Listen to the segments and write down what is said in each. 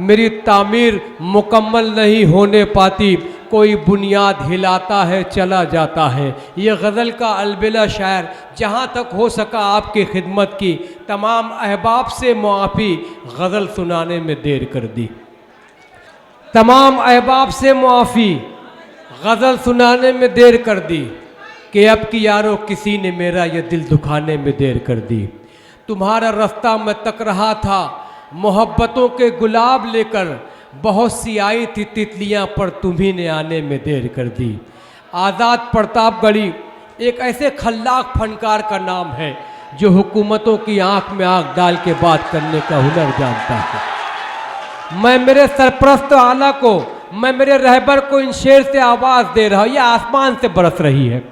मेरी तामीर मुकम्मल नहीं होने पाती, कोई बुनियाद हिलाता है चला जाता है। ये गज़ल का अलबिला शायर जहाँ तक हो सका आपकी खिदमत की, तमाम अहबाब से मुआफ़ी, गज़ल सुनाने में देर कर दी। तमाम अहबाब से मुआफ़ी, गज़ल सुनाने में देर कर दी, कि अब की यारो किसी ने मेरा ये दिल दुखाने में देर कर दी। तुम्हारा रास्ता मैं तक रहा था मोहब्बतों के गुलाब लेकर, बहुत सी आई थी तितलियां पर तुम्ही ने आने में देर कर दी। आज़ाद प्रतापगढ़ी एक ऐसे खल्लाक फनकार का नाम है जो हुकूमतों की आंख में आंख डाल के बात करने का हुनर जानता है। मैं मेरे सरप्रस्त आला को, मैं मेरे रहबर को इन शेर से आवाज़ दे रहा हूँ, यह आसमान से बरस रही है।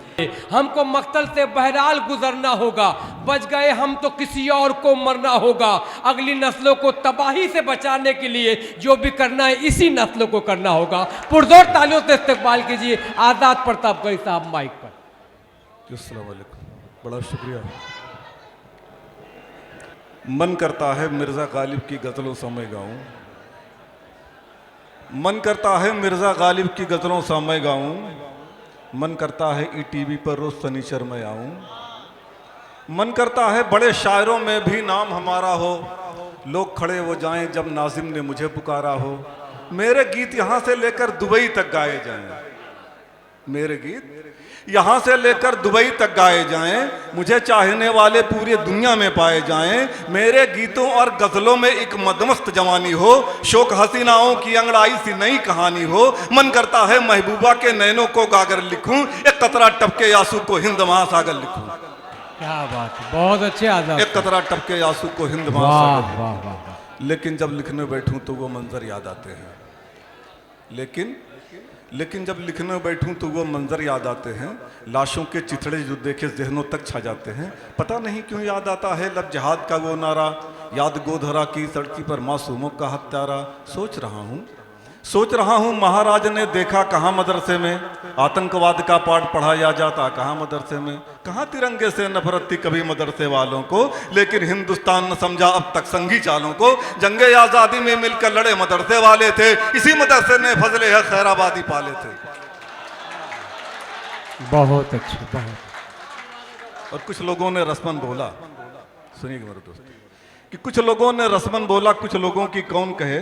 हमको मक्तल से बहरहाल गुजरना होगा, बच गए हम तो किसी और को मरना होगा। अगली नस्लों को तबाही से बचाने के लिए जो भी करना है इसी नस्लों को करना होगा। पुरजोर तालियों से इस्तकबाल कीजिए आज़ाद प्रतापगढ़ी साहब माइक पर। अस्सलाम वालेकुम, बड़ा शुक्रिया। मन करता है मिर्ज़ा गालिब की गज़लों से मैं गाऊं, मन करता है मिर्ज़ा गालिब की गज़लों से मैं गाऊं, मन करता है ईटीवी पर रोज सनीचर में आऊं, मन करता है बड़े शायरों में भी नाम हमारा हो, लोग खड़े हो जाएं जब नाजिम ने मुझे पुकारा हो। मेरे गीत यहाँ से लेकर दुबई तक गाए जाएं, मेरे गीत यहाँ से लेकर दुबई तक गाए जाएं, मुझे चाहने वाले पूरी दुनिया में पाए जाएं। मेरे गीतों और गज़लों में एक मदमस्त जवानी हो, शोक हसीनाओं की अंगड़ाई सी नई कहानी हो। मन करता है महबूबा के नैनों को गागर लिखूं, एक कतरा टपके यासू को हिंद महासागर लिखूं। क्या बात, बहुत अच्छे आज़ाद। एक कतरा टपके यासू को हिंद महासागर। लेकिन जब लिखने बैठूं तो वो मंजर याद आते हैं, लेकिन जब लिखने बैठूं तो वो मंजर याद आते हैं। लाशों के चिथड़े जो देखे जहनों तक छा जाते हैं। पता नहीं क्यों याद आता है लब जहाद का वो नारा, याद गोधरा की सड़की पर मासूमों का हत्यारा। सोच रहा हूँ महाराज ने देखा कहाँ मदरसे में, आतंकवाद का पाठ पढ़ाया जाता कहाँ मदरसे में। कहाँ तिरंगे से नफरत थी कभी मदरसे वालों को, लेकिन हिंदुस्तान न समझा अब तक संगी चालों को। जंगे आज़ादी में मिलकर लड़े मदरसे वाले थे, इसी मदरसे ने फजले है खैराबादी पाले थे। बहुत अच्छे, बहुत। और कुछ लोगों ने रस्मन बोला, सुनिएगा मेरे दोस्त, कि कुछ लोगों ने रस्मन बोला कुछ लोगों की कौन कहे,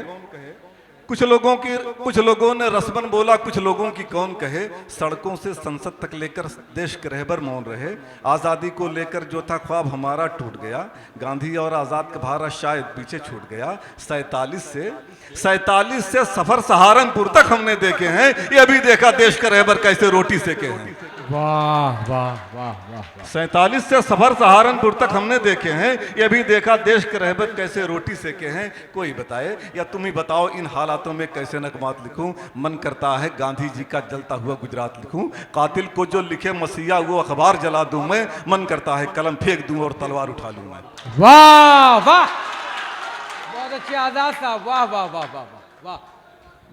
कुछ लोगों ने रस्मन बोला कुछ लोगों की कौन कहे। सड़कों से संसद तक लेकर देश के रहबर मौन रहे। आज़ादी को लेकर जो था ख्वाब हमारा टूट गया, गांधी और आज़ाद का भारत शायद पीछे छूट गया। 47 से सफर सहारनपुर तक हमने देखे हैं, ये भी देखा देश का रहबर कैसे रोटी सेके हैं। वाह वाह वाह वाह। 47 से सफर सहारनपुर तक हमने देखे हैं, ये भी देखा देश के रहबर कैसे रोटी सेके हैं। कोई बताए या तुम ही बताओ इन हालातों में कैसे नगमात लिखूं। मन करता है गांधी जी का जलता हुआ गुजरात लिखूं, कातिल को जो लिखे मसीहा वो अखबार जला दूं मैं। मन करता है कलम फेंक दूं और तलवार उठा लूं मैं। वाह वाह, बहुत अच्छे आज़ाद साहब, वाह वाह वाह वाह वाह।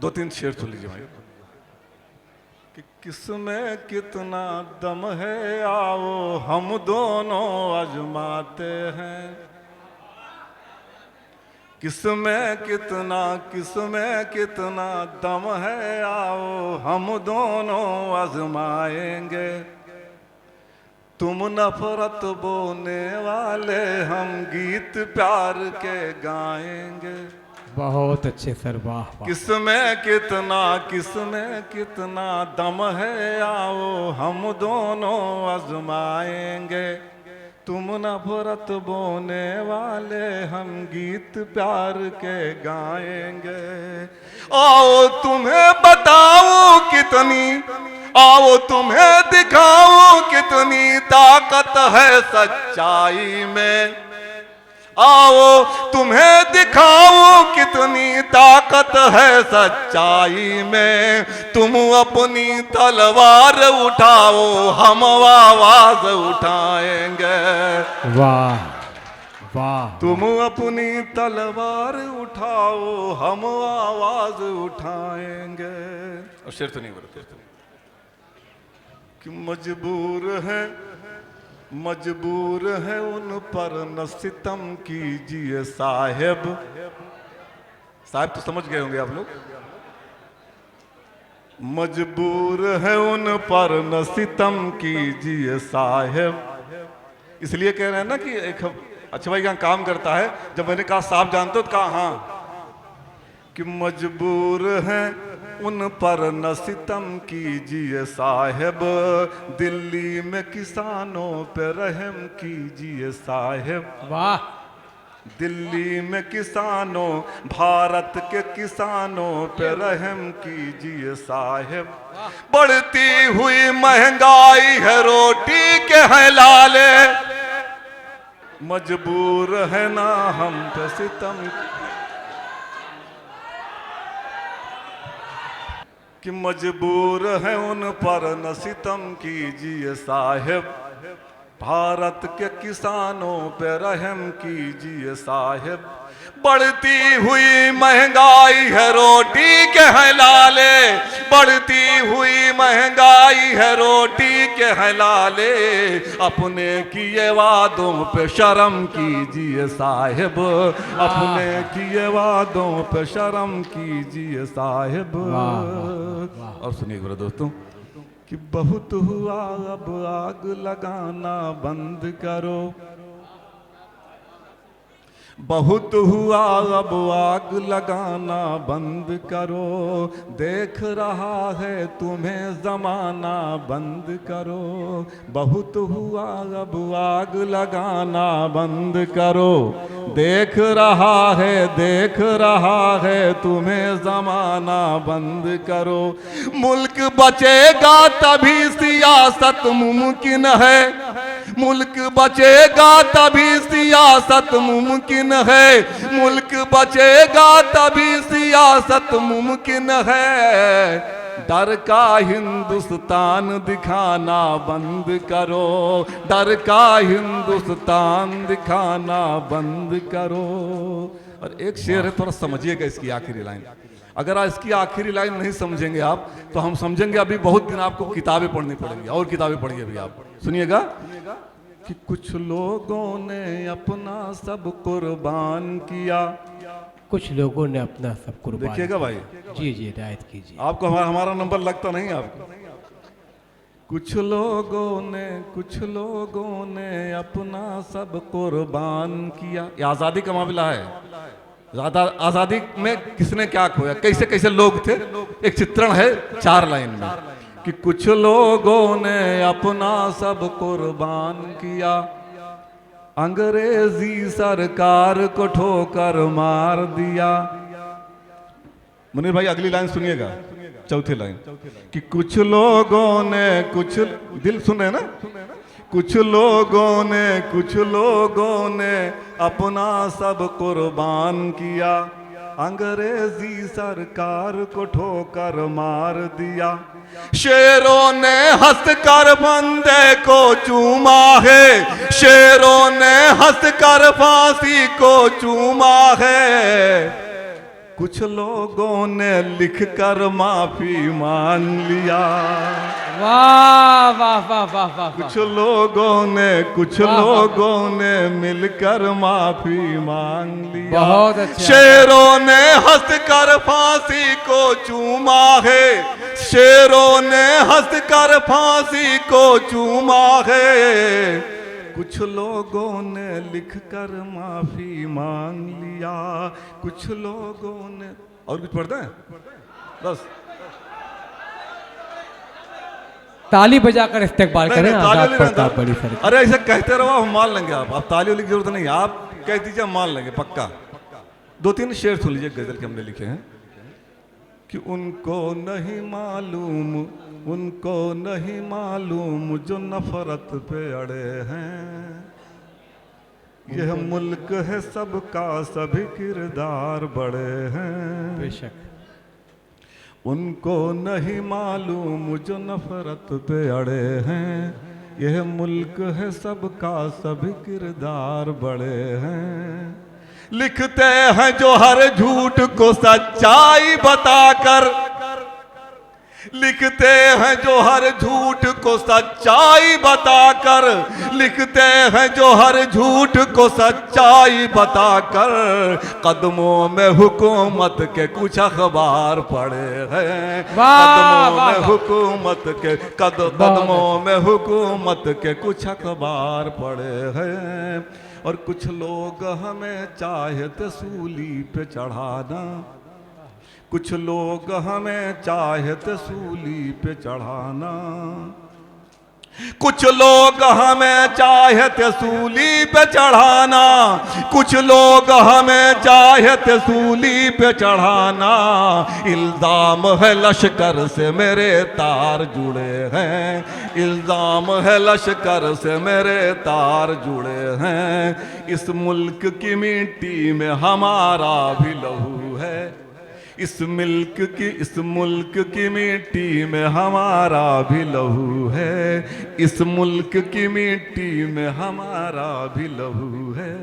2-3 शेर सुन लीजिए भाई। कि किसमें कितना दम है आओ हम दोनों आजमाते हैं, किसमें कितना दम है आओ हम दोनों आजमाएंगे। तुम नफरत बोने वाले हम गीत प्यार के गाएंगे। बहुत अच्छे सर, वाह वाह। किसमें कितना दम है आओ हम दोनों आजमाएंगे। तुम नफरत बोने वाले हम गीत प्यार के गाएंगे। आओ तुम्हें बताओ कितनी, आओ तुम्हें दिखाओ कितनी ताकत है सच्चाई में। आओ तुम्हें दिखाओ कितनी ताकत है सच्चाई में। तुम अपनी तलवार उठाओ हम आवाज उठाएंगे। वाह वाह। तुम अपनी तलवार उठाओ हम आवाज उठाएंगे। और शेर तो नहीं बोलते कि मजबूर है उन पर न सितम कीजिए साहिब। साहब तो समझ गए होंगे आप लोग। मजबूर है उन पर न सितम कीजिए साहेब। इसलिए कह रहे हैं ना कि एक अच्छा भाई यहाँ काम करता है, जब मैंने कहा साहब जानते हो तो कहा हाँ, कि मजबूर है उन पर न सितम कीजिए साहेब, दिल्ली में किसानों पे रहम कीजिए साहेब। वाह, दिल्ली में किसानों, भारत के किसानों पे रहम कीजिए साहेब। बढ़ती हुई महंगाई है रोटी के हैं लाले, मजबूर है ना हम पे सितम, कि मजबूर है उन पर न सितम कीजिए साहेब, भारत के किसानों पे रहम कीजिए साहेब। बढ़ती हुई महंगाई है रोटी के हैं लाले, बढ़ती हुई महंगाई है रोटी के हैं लाले, अपने किए वादों पे शर्म कीजिए साहेब, अपने किए वादों पे शर्म कीजिए साहेब। और सुनिए मेरे दोस्तों कि बहुत हुआ अब आग लगाना बंद करो, बहुत हुआ अब आग लगाना बंद करो, देख रहा है तुम्हें जमाना बंद करो, बहुत हुआ अब आग लगाना बंद करो, देख रहा है तुम्हें जमाना बंद करो। मुल्क बचेगा तभी सियासत मुमकिन है, मुल्क बचेगा तभी सियासत मुमकिन है, मुल्क बचेगा तभी सियासत मुमकिन है। डर का हिंदुस्तान दिखाना बंद करो, डर का हिंदुस्तान दिखाना बंद करो। और एक शेर है, थोड़ा समझिएगा इसकी आखिरी लाइन। अगर आप इसकी आखिरी लाइन नहीं समझेंगे आप, तो हम समझेंगे अभी बहुत दिन आपको किताबें पढ़नी पड़ेंगी, और किताबें पढ़िए अभी आप। सुनिएगा कि कुछ लोगों ने अपना सब कुर्बान किया, कुछ लोगों ने अपना सब कुर्बान। देखिएगा भाई, जी जी रियायत कीजिए। आपको हमारा नंबर लगता नहीं आपको। कुछ लोगों ने अपना सब कुर्बान किया। ये आज़ादी का मामला है। आज़ादी में किसने क्या खोया, कैसे कैसे लोग थे, एक चित्रण है 4 लाइन में, कि कुछ लोगों ने अपना सब कुर्बान किया, अंग्रेजी सरकार को ठोकर मार दिया। मुनीर भाई अगली लाइन सुनिएगा, चौथी लाइन, कि कुछ लोगों ने, कुछ दिल सुने ना, कुछ लोगों ने अपना सब कुर्बान किया, अंग्रेजी सरकार को ठोकर मार दिया। शेरों ने हंसकर बंदे को चूमा है, शेरों ने हंसकर फांसी को चूमा है, कुछ लोगों ने लिखकर माफी मांग लिया। वाह वाह वाह वाह वाह। कुछ लोगों ने मिलकर माफी मांग लिया। बहुत अच्छा। शेरों ने हंसकर फांसी को चूमा है, शेरों ने हंसकर फांसी को चूमा है, कुछ लोगों ने लिखकर माफी मांग लिया, कुछ लोगों ने। और कुछ पढ़ते हैं बस, ताली बजाकर इस्तेकबाल करें। आजाद प्रताप बड़ी सर। अरे ऐसे कहते रहो, हम मान लेंगे। आप ताली वाली की जरूरत नहीं, आप कह दीजिए हम मान लेंगे पक्का। 2-3 शेर सुन लीजिए गजल के हमने लिखे हैं, कि उनको नहीं मालूम जो नफरत पे अड़े हैं, यह मुल्क है सबका, सभी किरदार बड़े हैं। बेशक। उनको नहीं मालूम जो नफरत पे अड़े हैं, यह मुल्क है सबका, सभी किरदार बड़े हैं। लिखते हैं जो हर झूठ को सच्चाई बताकर, लिखते हैं जो हर झूठ को सच्चाई बताकर, लिखते हैं जो हर झूठ को सच्चाई बताकर, कदमों में हुकूमत के कुछ अखबार पड़े हैं, कदमों में हुकूमत के कदमों में हुकूमत के कुछ अखबार पड़े हैं। और कुछ लोग हमें चाहते सूली पे चढ़ाना, कुछ लोग हमें चाहते सूली पे चढ़ाना, कुछ लोग हमें चाहते सूली पे चढ़ाना, कुछ लोग हमें चाहते सूली पे चढ़ाना। इल्जाम है लश्कर से मेरे तार जुड़े हैं, इल्जाम है लश्कर से मेरे तार जुड़े हैं। इस मुल्क की मिट्टी में हमारा भी लहू है, इस मुल्क की मिट्टी में हमारा भी लहू है, इस मुल्क की मिट्टी में हमारा भी लहू है,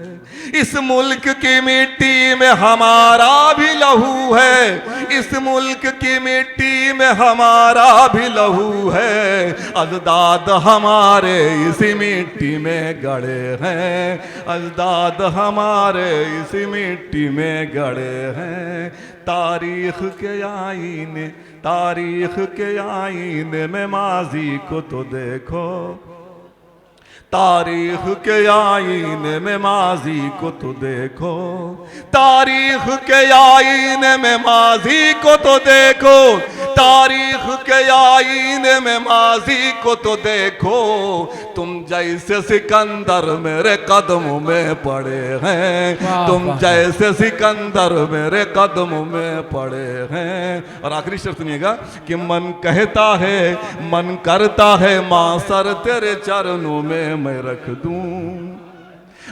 इस मुल्क की मिट्टी में हमारा भी लहू है, इस मुल्क की मिट्टी में हमारा भी लहू है। अजदाद हमारे इसी मिट्टी में गड़े हैं, अजदाद हमारे इसी मिट्टी में गड़े हैं। तारीख के आईने, तारीख के आईने में माजी को तो देखो, तारीख के आईने में माजी को तो देखो, तारीख के आईने में माजी को तो देखो, तारीख के आईने में माजी को तो देखो। तुम जैसे सिकंदर मेरे कदमों में पड़े हैं, तुम जैसे सिकंदर मेरे कदमों में पड़े हैं। और आखिरी शर्त सुनिएगा कि मन कहता है, मन करता है मां सर तेरे चरणों में मैं रख दूं,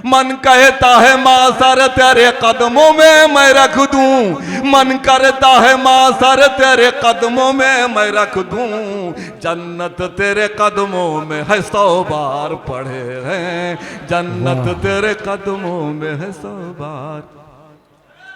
मन कहता है मां सर तेरे कदमों में मैं रख दूं, मन करता है मां सर तेरे कदमों में मैं रख दूं। जन्नत तेरे कदमों में है 100 बार पढ़े हैं, जन्नत तेरे कदमों में है 100 बार।